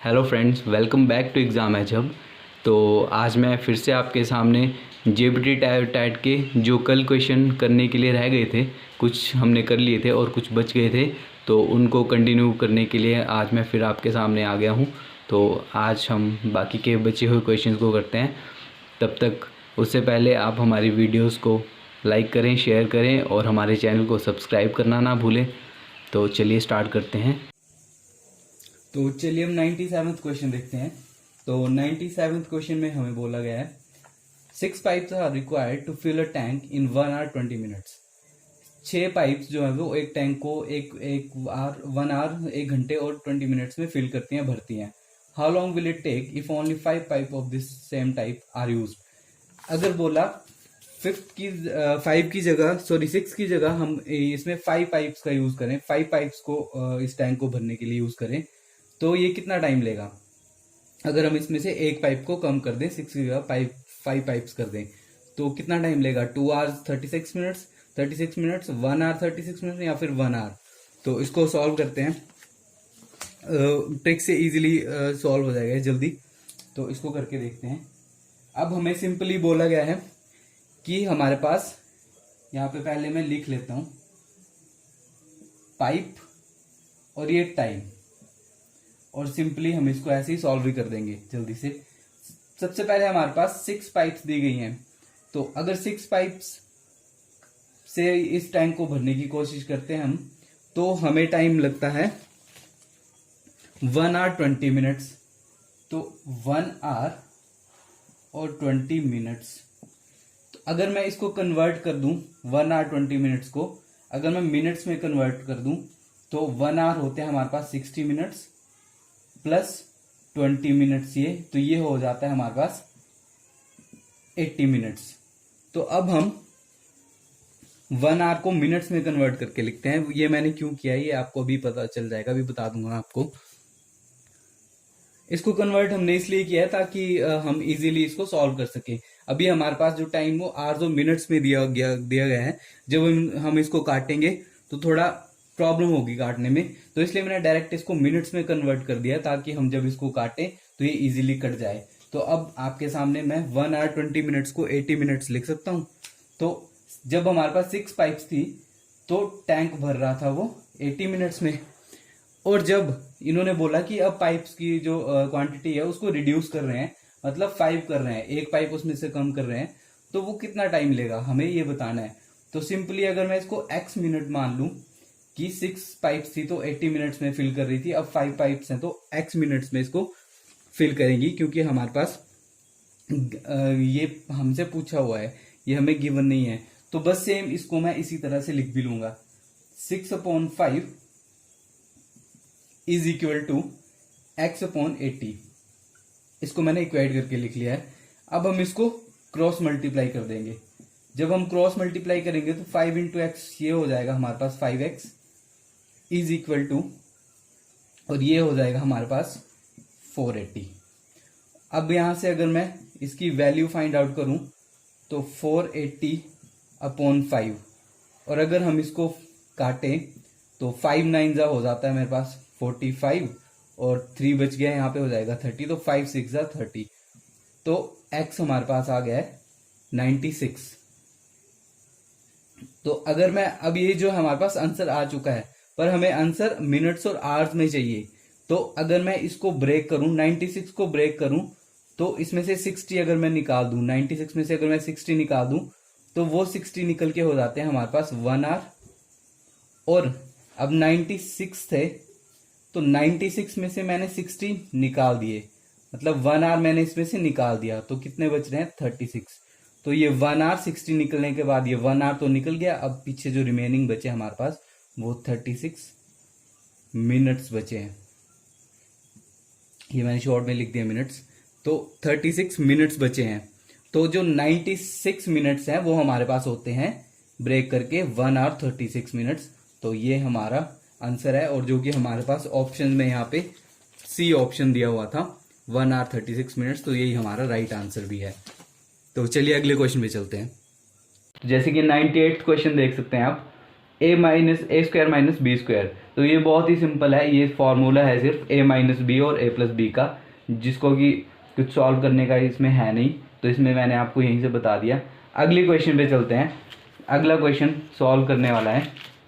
Hello friends, welcome back to exam edge hub. तो आज मैं फिर से आपके सामने जेबीटी टैट के जो कल क्वेश्चन करने के लिए रह गए थे, कुछ हमने कर लिए थे और कुछ बच गए थे, तो उनको कंटिन्यू करने के लिए आज मैं फिर आपके सामने आ गया हूँ। तो आज हम बाकी के बचे हुए क्वेश्चंस को करते हैं। तब तक उससे पहले आप हमारी वीडियोज़ को लाइक करें, शेयर करें और हमारे चैनल को सब्सक्राइब करना ना भूलें। तो चलिए स्टार्ट करते हैं। तो चलिए हम 97th क्वेश्चन देखते हैं। तो 97th क्वेश्चन में हमें बोला गया है 6 pipes are required to fill a tank in 1 hour 20 minutes. 6 pipes जो है वो एक टैंक को एक एक आवर 1 आवर 1 घंटे और 20 मिनट्स में फिल करती हैं, भरती हैं। How long will it take if only 5 pipe of this same type are use. अगर बोला 5 की जगह 6 की जगह हम इसमें 5 पाइप्स का यूज करें, 5 पाइप्स को इस टैंक को भरने के लिए यूज करें, तो ये कितना टाइम लेगा। अगर हम इसमें से एक पाइप को कम कर दें, 6 की जगह 5 पाइप्स कर दें, तो कितना टाइम लेगा। 2 आवर्स 36 मिनट्स 1 आवर 36 मिनट्स या फिर 1 आवर। तो इसको सॉल्व करते हैं, ट्रिक से इजीली सॉल्व हो जाएगा जल्दी। तो इसको करके देखते हैं। अब हमें सिंपली बोला गया है कि हमारे पास यहाँ पे पहले मैं लिख लेता हूं पाइप और ये टाइम, और सिंपली हम इसको ऐसे ही सॉल्व भी कर देंगे जल्दी से। सबसे पहले हमारे पास 6 पाइप्स दी गई हैं, तो अगर 6 पाइप्स से इस टैंक को भरने की कोशिश करते हैं हम, तो हमें टाइम लगता है 1 आवर 20 मिनट्स। तो 1 आवर और 20 मिनट्स, तो अगर मैं इसको कन्वर्ट कर दूं 1 आवर 20 मिनट्स को अगर मैं मिनट्स में कन्वर्ट कर दूं, तो 1 आवर होते हैं हमारे पास 60 मिनट्स प्लस 20 मिनट्स, तो ये हो जाता है हमारे पास 80 मिनट्स। तो अब हम 1 आवर को मिनट्स में कन्वर्ट करके लिखते हैं। ये मैंने क्यों किया है ये आपको अभी पता चल जाएगा, अभी बता दूंगा आपको। इसको कन्वर्ट हमने इसलिए किया है ताकि हम इजीली इसको सॉल्व कर सके। अभी हमारे पास जो टाइम वो आवर्स और मिनट्स में दिया गया है। जब हम इसको काटेंगे तो थोड़ा प्रॉब्लम होगी काटने में, तो इसलिए मैंने डायरेक्ट इसको मिनट्स में कन्वर्ट कर दिया ताकि हम जब इसको काटें तो ये इजीली कट जाए। तो अब आपके सामने मैं 1 आवर 20 मिनट्स को 80 मिनट्स लिख सकता हूं। तो जब हमारे पास 6 पाइप्स थी तो टैंक भर रहा था वो 80 मिनट्स में, और जब इन्होंने बोला कि अब पाइप्स की जो क्वांटिटी है उसको रिड्यूस कर रहे हैं, मतलब 5 कर रहे हैं, एक पाइप उसमें से कम कर रहे हैं, तो वो कितना टाइम लेगा हमें ये बताना है। तो सिंपली अगर मैं इसको x मिनट मान लूं कि 6 पाइप्स थी तो 80 मिनट्स में फिल कर रही थी, अब 5 पाइप्स हैं तो x मिनट्स में इसको फिल करेंगी, क्योंकि हमारे पास ये हमसे पूछा हुआ है, ये हमें गिवन नहीं है। तो बस सेम इसको मैं इसी तरह से लिख भी लूंगा, 6/5 इज इक्वल टू x/80। इसको मैंने इक्वेट करके लिख लिया है। अब हम इसको क्रॉस मल्टीप्लाई कर देंगे। जब हम क्रॉस मल्टीप्लाई करेंगे तो 5 इंटू एक्स ये हो जाएगा हमारे पास 5x इज इक्वल टू, और ये हो जाएगा हमारे पास 480। अब यहां से अगर मैं इसकी वैल्यू फाइंड आउट करूं तो 480/5, और अगर हम इसको काटें तो 5 9 जा हो जाता है मेरे पास 45, और 3 बच गया यहाँ पे हो जाएगा 30, तो 5 6 जा 30। तो x हमारे पास आ गया है 96। तो अगर मैं अब ये जो हमारे पास आंसर आ चुका है, पर हमें आंसर मिनट्स और आवर्स में चाहिए। तो अगर मैं इसको ब्रेक करूं, 96 को ब्रेक करूं, तो इसमें से 60 अगर मैं निकाल दूं, 96 में से अगर मैं 60 निकाल दूं, तो वो 60 निकल के हो जाते हैं हमारे पास 1 आवर। और अब 96 थे तो 96 में से मैंने 60 निकाल दिए, मतलब 1 आवर मैंने इसमें से निकाल दिया, तो कितने बच रहे हैं 36। तो ये 1 आवर 60 निकलने के बाद ये 1 आवर तो निकल गया। अब पीछे जो रिमेनिंग बचे हमारे पास वो 36 मिनट्स बचे हैं। ये मैंने शॉर्ट में लिख दिया मिनट्स, तो 36 मिनट्स बचे हैं। तो जो 96 मिनट्स हैं वो हमारे पास होते हैं ब्रेक करके 1 आवर 36 मिनट्स। तो ये हमारा आंसर है, और जो कि हमारे पास ऑप्शन में यहाँ पे सी ऑप्शन दिया हुआ था 1 आवर 36 मिनट्स, तो यही हमारा राइट आंसर भी है। तो चलिए अगले क्वेश्चन पे चलते हैं। जैसे कि 98th क्वेश्चन देख सकते हैं आप। ए माइनस ए स्क्वायर माइनस बी स्क्वायर। तो ये बहुत ही सिंपल है, ये फॉर्मूला है सिर्फ ए माइनस बी और ए प्लस बी का, जिसको कि कुछ सॉल्व करने का इसमें है नहीं, तो इसमें मैंने आपको यहीं से बता दिया। अगली क्वेश्चन पे चलते हैं। अगला क्वेश्चन सॉल्व करने वाला है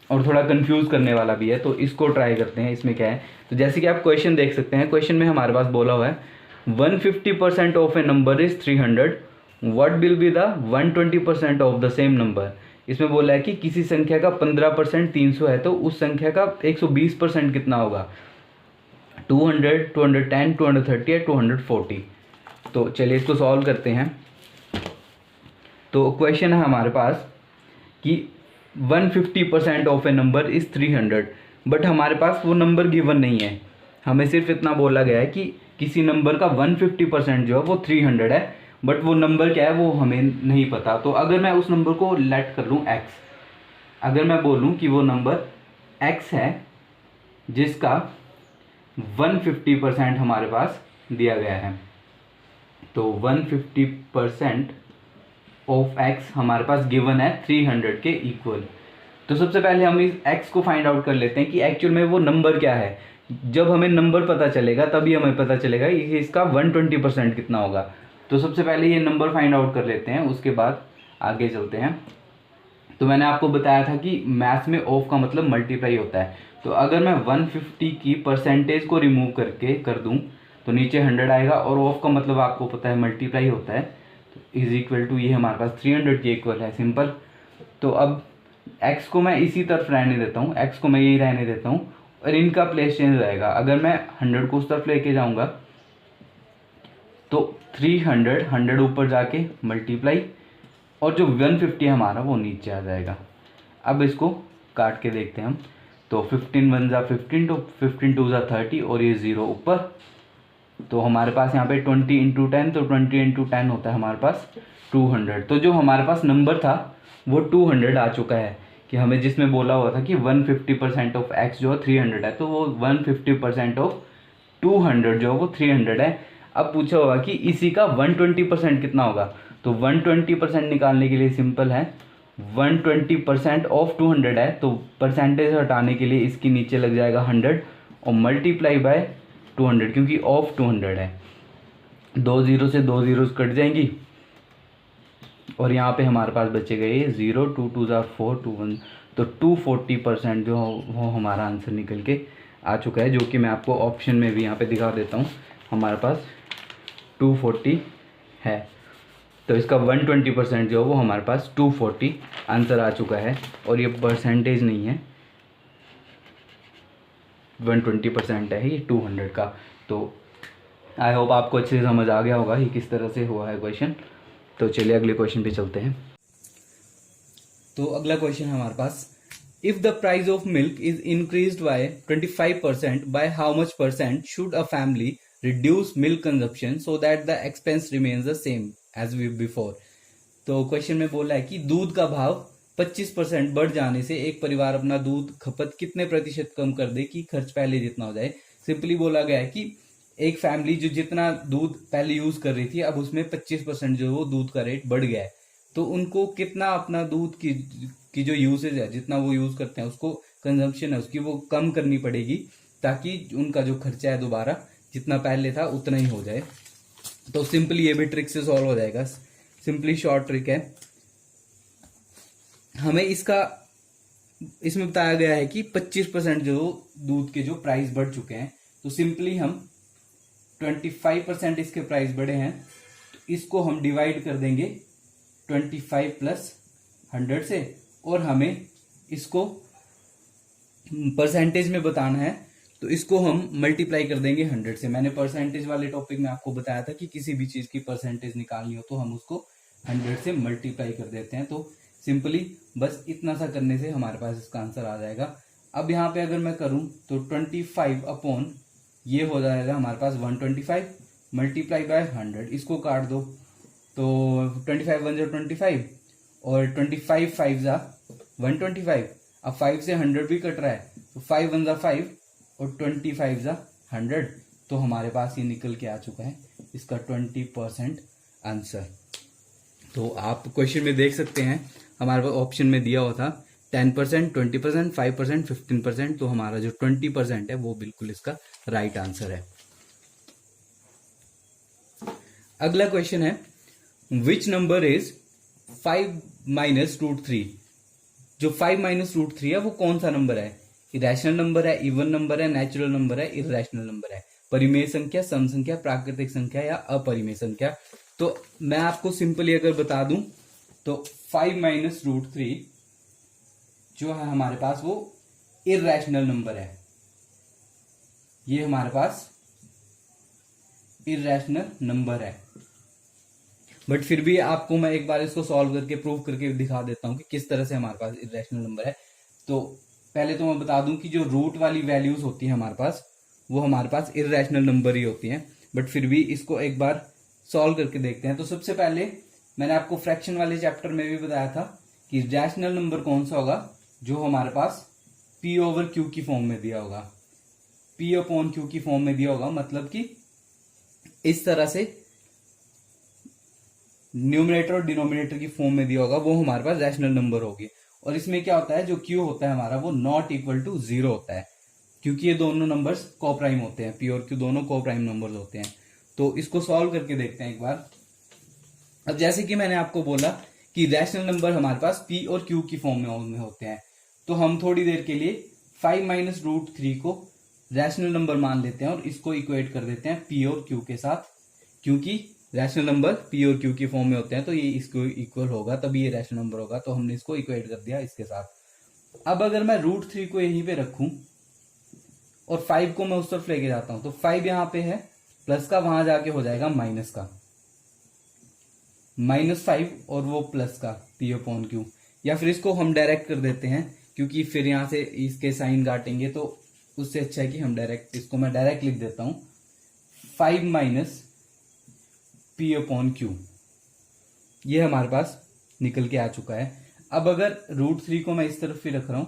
और थोड़ा कंफ्यूज करने वाला भी है, तो इसको ट्राई करते हैं। इसमें क्या है, तो जैसे कि आप क्वेश्चन देख सकते हैं, क्वेश्चन में हमारे पास बोला हुआ है 150% of A number is 300, what will be the 120% of the same number. इसमें बोला है कि किसी संख्या का 15% 300 है, तो उस संख्या का 120% कितना होगा, 200, 210, 230 या 240। तो चलिए इसको सॉल्व करते हैं। तो क्वेश्चन है हमारे पास कि 150% of A number is 300, but हमारे पास वो नंबर गिवन नहीं है। हमें सिर्फ इतना बोला गया है कि किसी नंबर का 150% जो है वो 300 है, बट वो नंबर क्या है वो हमें नहीं पता। तो अगर मैं उस नंबर को लेट कर लूँ x, अगर मैं बोलूँ कि वो नंबर x है जिसका 150% हमारे पास दिया गया है, तो 150% ऑफ x हमारे पास गिवन है 300 के इक्वल। तो सबसे पहले हम इस x को फाइंड आउट कर लेते हैं कि एक्चुअल में वो नंबर क्या है। जब हमें नंबर पता चलेगा तभी हमें पता चलेगा कि इसका 120% कितना होगा। तो सबसे पहले ये नंबर फाइंड आउट कर लेते हैं, उसके बाद आगे चलते हैं। तो मैंने आपको बताया था कि मैथ्स में ऑफ का मतलब मल्टीप्लाई होता है। तो अगर मैं 150 की परसेंटेज को रिमूव करके कर दूं तो नीचे 100 आएगा, और ऑफ का मतलब आपको पता है मल्टीप्लाई होता है। तो इज इक्वल टू ये हमारे पास 300 के इक्वल है, सिंपल। तो अब x को मैं इसी तरफ रहने देता हूँ, x को मैं यही रहने देता हूँ, और इनका प्लेस चेंज हो जाएगा। अगर मैं 100 को उस तरफ लेके जाऊँगा तो 300 100 ऊपर जाके मल्टीप्लाई, और जो 150 हमारा वो नीचे आ जाएगा। अब इसको काट के देखते हैं हम। तो 15 1 जा 15, तो 15 2 जा 30, और ये 0 ऊपर। तो हमारे पास यहाँ पे 20 इंटू 10, तो 20 इंटू 10 होता है हमारे पास 200। तो जो हमारे पास नंबर था वो 200 आ चुका है, कि हमें जिसमें बोला हुआ था कि 150% ऑफ x जो है 300 है, तो वो 150% ऑफ 200 जो है वो 300 है। अब पूछा होगा कि इसी का 120% कितना होगा, तो 120% निकालने के लिए सिंपल है, 120% ऑफ 200 है, तो परसेंटेज हटाने के लिए इसके नीचे लग जाएगा 100 और मल्टीप्लाई बाय 200, क्योंकि ऑफ 200 है। 2 0 से 2 जीरोस कट जाएंगी, और यहाँ पे हमारे पास बचे गए 0, 2 2 ज़ा 4, 2 1, तो 240% जो वो हमारा आंसर निकल के आ चुका है, जो कि मैं आपको ऑप्शन में भी यहाँ पे दिखा देता हूँ। हमारे पास 240 है, तो इसका 120% जो है वो हमारे पास 240 आंसर आ चुका है, और ये परसेंटेज नहीं है, 120% है ये 200 का। तो आई होप आपको अच्छे से समझ आ गया होगा कि किस तरह से हुआ है क्वेश्चन। तो चलिए अगले क्वेश्चन पे चलते हैं। तो अगला क्वेश्चन है हमारे पास, if the price of milk is increased by 25%, by how much percent should a family reduce milk consumption so that the expense remains the same as we before. तो क्वेश्चन में बोला है कि दूध का भाव 25% बढ़ जाने से एक परिवार अपना दूध खपत कितने प्रतिशत कम कर दे कि खर्च पहले जितना हो जाए। सिंपली बोला गया है कि एक फैमिली जो जितना दूध पहले यूज कर रही थी, अब उसमें 25% जो वो दूध का रेट बढ़ गया है, तो उनको कितना अपना दूध की जो यूसेज है, जितना वो यूज करते हैं, उसको कंजम्पशन है उसकी वो कम करनी पड़ेगी, ताकि उनका जो खर्चा है दोबारा जितना पहले था उतना ही हो जाए। तो सिंपली ये भी ट्रिक से सॉल्व हो जाएगा। सिंपली शॉर्ट ट्रिक है, हमें इसमें बताया गया है कि 25% जो दूध के जो प्राइस बढ़ चुके हैं, तो सिंपली हम 25% इसके प्राइस बढ़े हैं, तो इसको हम डिवाइड कर देंगे 25 प्लस 100 से, और हमें इसको परसेंटेज में बताना है, तो इसको हम मल्टीप्लाई कर देंगे 100 से। मैंने परसेंटेज वाले टॉपिक में आपको बताया था कि किसी भी चीज की परसेंटेज निकालनी हो तो हम उसको 100 से मल्टीप्लाई कर देते हैं। तो सिंपली बस इतना सा करने से हमारे पास इसका आंसर आ जाएगा। अब यहाँ पे अगर मैं करूं तो 25 अपॉन ये हो जाएगा हमारे पास 125 मल्टीप्लाई बाय 100, इसको काट दो तो 25 1 जा 25, और 25 5 जा 125। अब 5 से 100 भी कट रहा है, तो 5 1 जा 5 और 25 जा 100, तो हमारे पास ये निकल के आ चुका है इसका 20% आंसर। तो आप क्वेश्चन में देख सकते हैं हमारे पास ऑप्शन में दिया हुआ था 10%, 20%, 5%, 15%। तो हमारा जो 20% है वो बिल्कुल इसका राइट आंसर है। अगला क्वेश्चन है, which number is 5 minus root three. जो 5 माइनस रूट थ्री है वो कौन सा नंबर है? इरेशनल नंबर है, इवन नंबर है, नेचुरल नंबर है, इरेशनल नंबर है, परिमेय संख्या, सम संख्या, प्राकृतिक संख्या या अपरिमेय संख्या। तो मैं आपको सिंपली अगर बता दूं तो 5 माइनस रूट थ्री जो है हमारे पास वो इरेशनल नंबर है। ये हमारे पास इरेशनल नंबर है। बट फिर भी आपको मैं एक बार इसको सॉल्व करके प्रूव करके दिखा देता हूं कि किस तरह से हमारे पास इरेशनल नंबर है। तो पहले तो मैं बता दूं कि जो रूट वाली वैल्यूज होती है हमारे पास वो हमारे पास इरेशनल नंबर ही होती हैं। बट फिर भी इसको एक बार सॉल्व करके देखते हैं। तो सबसे पहले मैंने आपको फ्रैक्शन वाले चैप्टर में भी बताया था कि रैशनल नंबर कौन सा होगा, जो हमारे पास पी ओवर क्यू की फॉर्म में दिया होगा, पी अपॉन क्यू की फॉर्म में दिया होगा। मतलब कि इस तरह से न्यूमरेटर और डिनोमिनेटर की फॉर्म में दिया होगा, वो हमारे पास रैशनल नंबर होगी। और इसमें क्या होता है, जो क्यू होता है हमारा वो नॉट इक्वल टू 0 होता है, क्योंकि ये दोनों नंबर्स कोप्राइम होते हैं, पी और क्यू दोनों कोप्राइम नंबर्स होते हैं। तो इसको सॉल्व करके देखते हैं एक बार। अब जैसे कि मैंने आपको बोला कि रैशनल नंबर हमारे पास पी और क्यू की फॉर्म में होते हैं, तो हम थोड़ी देर के लिए 5 माइनस रूट थ्री को रैशनल नंबर मान लेते हैं और इसको इक्वेट कर देते हैं पी और क्यू के साथ। क्योंकि रैशनल नंबर पी और क्यू की फॉर्म में होते हैं तो ये इसको इक्वल होगा, तभी ये रैशनल नंबर होगा। तो हमने इसको इक्वेट कर दिया इसके साथ। अब अगर मैं रूट थ्री को यहीं पे रखूं और 5 को मैं उस तरफ लेके जाता हूं, तो 5 यहां पे है, प्लस का वहां जाके हो जाएगा माइनस का, -5 और वो प्लस का पी अपॉन क्यू। या फिर इसको हम डायरेक्ट कर देते हैं, क्योंकि फिर यहां से इसके साइन काटेंगे तो उससे अच्छा है कि हम डायरेक्ट, इसको मैं डायरेक्ट लिख देता हूं 5 माइनस पी अपॉन क्यू। ये हमारे पास निकल के आ चुका है। अब अगर रूट थ्री को मैं इस तरफ ही रख रहा हूं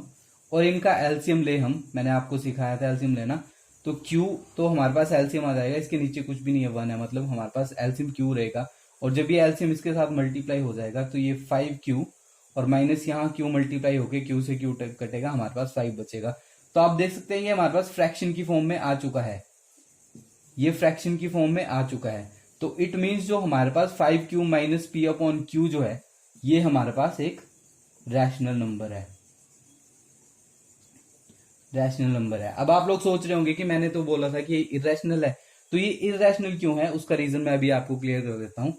और इनका एलसीएम ले हम, मैंने आपको सिखाया था एलसीएम लेना, तो क्यू तो हमारे पास एलसीएम आ जाएगा, इसके नीचे कुछ भी नहीं है, 1 है, मतलब हमारे पास एलसीएम क्यू रहेगा। और जब ये एलसीएम इसके साथ मल्टीप्लाई हो जाएगा तो ये 5 क्यू और माइनस यहाँ क्यू मल्टीप्लाई होके क्यू से क्यू कटेगा, हमारे पास 5 बचेगा। तो आप देख सकते हैं ये हमारे पास फ्रैक्शन की फॉर्म में आ चुका है, ये फ्रैक्शन की फॉर्म में आ चुका है। तो इट मीन्स जो हमारे पास 5 q minus p upon Q जो है ये हमारे पास एक रैशनल नंबर है, रैशनल नंबर है। अब आप लोग सोच रहे होंगे कि मैंने तो बोला था कि ये इरेशनल है, तो ये इरेशनल क्यों है, उसका रीजन मैं अभी आपको क्लियर कर देता हूं।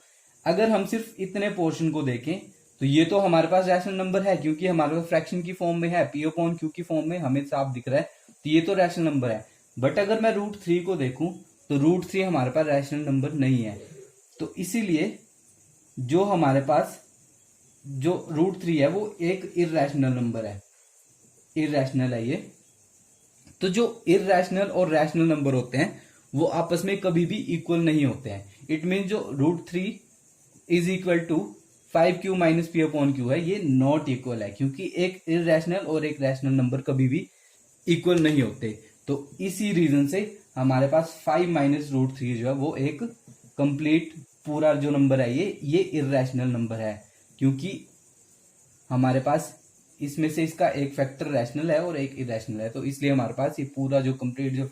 अगर हम सिर्फ इतने पोर्शन को देखें तो ये तो हमारे पास रैशनल नंबर है, क्योंकि हमारे पास फ्रैक्शन की फॉर्म में है, पी अपॉन क्यू की फॉर्म में हमें साफ दिख रहा है, तो ये तो रैशनल नंबर है। बट अगर मैं रूट थ्री को देखूं तो रूट थ्री हमारे पास रैशनल नंबर नहीं है। तो इसीलिए जो हमारे पास जो रूट थ्री है वो एक इरेशनल नंबर है, इरेशनल है ये। तो जो इरेशनल और रैशनल नंबर होते हैं वो आपस में कभी भी इक्वल नहीं होते हैं। इट मीन जो root three is equal to 5 q minus p upon q है, ये नॉट इक्वल है, क्योंकि एक इरेशनल और एक रैशनल नंबर कभी भी इक्वल नहीं होते। तो इसी रीजन से हमारे पास 5 माइनस रूट थ्री जो है वो एक कंप्लीट पूरा जो नंबर है ये इरेशनल नंबर है, क्योंकि हमारे पास इसमें से इसका एक फैक्टर रैशनल है और एक इरेशनल है, तो इसलिए हमारे पास ये पूरा जो कंप्लीट जो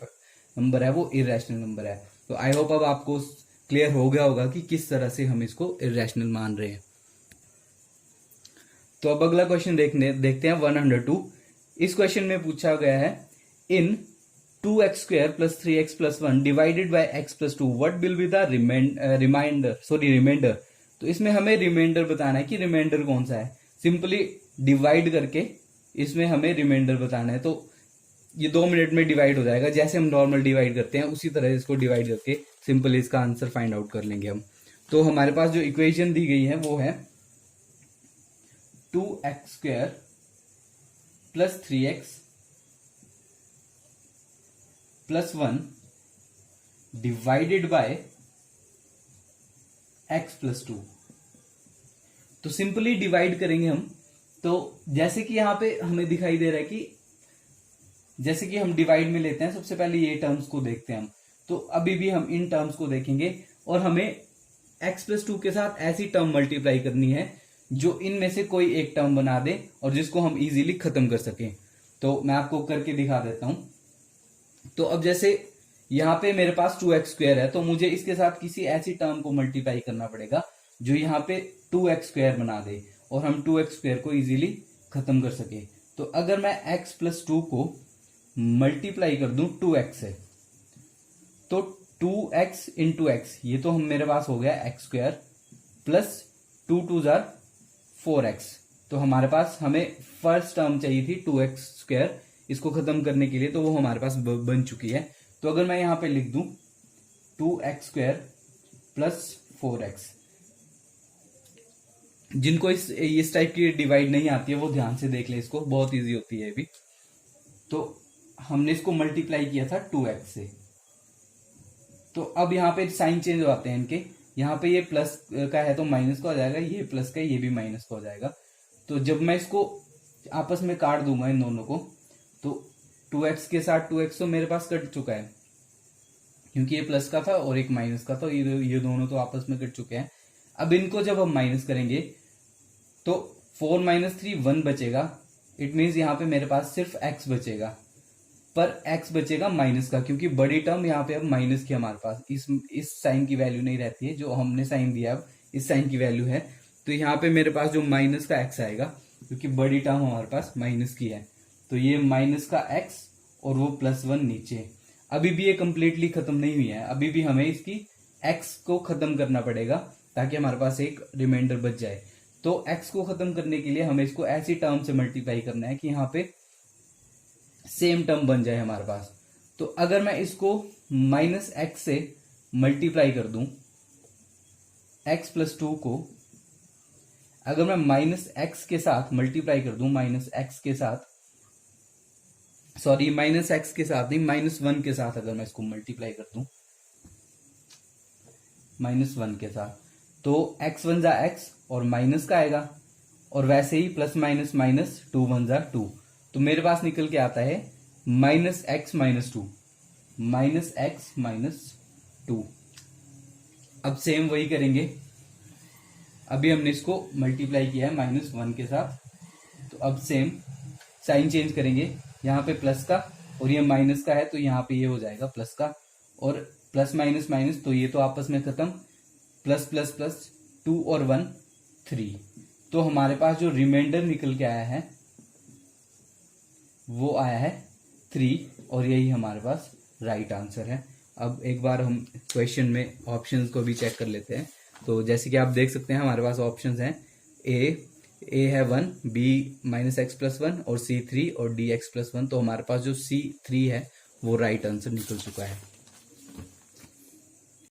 नंबर है वो इरेशनल नंबर है। तो आई होप अब आपको क्लियर हो गया होगा कि किस तरह से हम इसको इरेशनल मान रहे हैं। तो अब अगला क्वेश्चन देखते हैं 102। इस क्वेश्चन में पूछा गया है, in 2x² + 3x + 1 divided by x + 2 what will be the reminder. तो इसमें हमें रिमाइंडर बताना है कि रिमाइंडर कौन सा है। सिंपली डिवाइड करके इसमें हमें रिमाइंडर बताना है। तो ये 2 मिनट में डिवाइड हो जाएगा, जैसे हम नॉर्मल डिवाइड करते हैं उसी तरह इसको डिवाइड करके सिंपली इसका आंसर फाइंड आउट कर लेंगे हम। तो हमारे पास जो इक्वेशन दी गई है वो है 2x² + 3x + 1 divided by x + 2। तो सिंपली डिवाइड करेंगे हम। तो जैसे कि यहां पे हमें दिखाई दे रहा है कि जैसे कि हम डिवाइड में लेते हैं, सबसे पहले ये टर्म्स को देखते हैं हम। तो अभी भी हम इन टर्म्स को देखेंगे और हमें x + 2 के साथ ऐसी टर्म मल्टीप्लाई करनी है जो इनमें से कोई एक टर्म बना दे और जिसको हम इजीली खत्म कर सकें। तो मैं आपको करके दिखा देता हूं। तो अब जैसे यहाँ पे मेरे पास 2x² है, तो मुझे इसके साथ किसी ऐसी टर्म को मल्टीप्लाई करना पड़ेगा जो यहाँ पे 2x² बना दे और हम 2x² को इजीली खत्म कर सके। तो अगर मैं x+2 को मल्टीप्लाई कर दूं 2x से, तो 2x इंटू एक्स, ये तो हम मेरे पास हो गया x² प्लस 2 2 4x। तो हमारे पास हमें फर्स्ट टर्म चाहिए थी 2x², इसको खत्म करने के लिए, तो वो हमारे पास बन चुकी है। तो अगर मैं यहां पे लिख दूं 2x² प्लस 4x, जिनको इस टाइप की डिवाइड नहीं आती है वो ध्यान से देख ले, इसको बहुत इजी होती है भी। तो हमने इसको मल्टीप्लाई किया था 2x से। तो अब यहाँ पे साइन चेंज हो जाते हैं इनके, यहाँ पे ये प्लस का है तो माइनस का हो जाएगा, ये प्लस का है ये भी माइनस का हो जाएगा। तो जब मैं इसको आपस में काट दूंगा इन दोनों को, तो 2x के साथ 2x तो मेरे पास कट चुका है, क्योंकि ये प्लस का था और एक माइनस का, तो ये दोनों तो आपस में कट चुके हैं। अब इनको जब हम माइनस करेंगे तो 4 - 3 1 बचेगा। इट मीन्स यहाँ पे मेरे पास सिर्फ x बचेगा, पर x बचेगा माइनस का, क्योंकि बड़ी टर्म यहाँ पे अब माइनस की हमारे पास इस साइन की वैल्यू नहीं रहती है, जो हमने साइन दिया अब इस साइन की वैल्यू है। तो यहाँ पे मेरे पास जो माइनस का x आएगा, क्योंकि बड़ी टर्म हमारे पास माइनस की है, तो ये माइनस का x और वो +1 नीचे। अभी भी ये कंप्लीटली खत्म नहीं हुई है, अभी भी हमें इसकी x को खत्म करना पड़ेगा ताकि हमारे पास एक रिमाइंडर बच जाए। तो x को खत्म करने के लिए हमें इसको ऐसी टर्म से मल्टीप्लाई करना है कि यहाँ पे सेम टर्म बन जाए हमारे पास। तो अगर मैं इसको -x से मल्टीप्लाई कर दूं, x+2 को अगर मैं -x के साथ मल्टीप्लाई कर दूं, -x के साथ, सॉरी -x के साथ नहीं, -1 के साथ अगर मैं इसको मल्टीप्लाई कर दूं -1 के साथ, तो x1 जा x और माइनस का आएगा, और वैसे ही प्लस माइनस माइनस 2 1 जा 2, तो मेरे पास निकल के आता है -x - 2। अब सेम वही करेंगे, अभी हमने इसको मल्टीप्लाई किया है -1 के साथ, तो अब सेम साइन चेंज करेंगे, यहाँ पे प्लस का और ये माइनस का है, तो यहाँ पे ये हो जाएगा प्लस का, और प्लस माइनस माइनस, तो ये तो आपस में खत्म, प्लस प्लस प्लस 2 और 1 3। तो हमारे पास जो रिमाइंडर निकल के आया है वो आया है 3, और यही हमारे पास राइट आंसर है। अब एक बार हम क्वेश्चन में ऑप्शंस को भी चेक कर लेते हैं। तो जैसे कि आप देख सकते हैं हमारे पास ऑप्शंस हैं, ए है 1, बी -x+1 और C 3 और D x+1। तो हमारे पास जो C 3 है वो राइट आंसर निकल चुका है।